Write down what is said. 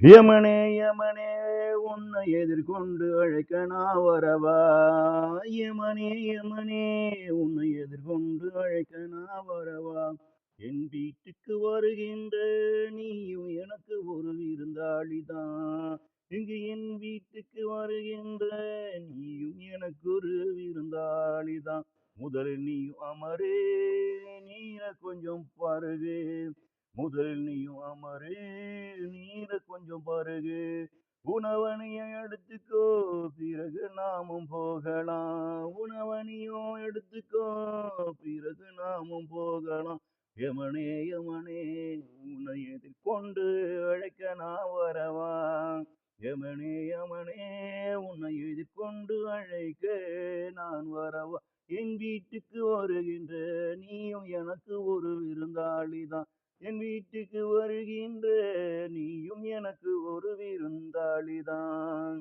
யமனே யமனே உன்னை எதிர்கொண்டு அழைக்க நான் வரவா. யமனே யமனே உன்னை எதிர்கொண்டு அழைக்க நான் வரவா. என் வீட்டுக்கு வருகின்ற நீயும் எனக்கு ஒரு விருந்தாளிதான். இங்கு என் வீட்டுக்கு வருகின்ற நீயும் எனக்கு ஒரு விருந்தாளிதான். முதலில் நீயும் அமரே, நீர கொஞ்சம் பருகு. முதலில் நீயும் அமரே, நீர கொஞ்சம் பருகு. உணவனியை எடுத்துக்கோ, பிறகு நாமும் போகலாம். உணவனியும் எடுத்துக்கோ, பிறகு நாமும் போகலாம். யமனே யமனே உன்னை எதிர்கொண்டு அழைக்க நான் வரவா. யமனே யமனே உன்னை எதிர்கொண்டு அழைக்க நான் வரவா. என் வீட்டுக்கு வருகின்ற நீயும் எனக்கு ஒரு விருந்தாளிதான். என் வீட்டுக்கு வருகின்ற நீயும் எனக்கு ஒரு விருந்தாளிதான்.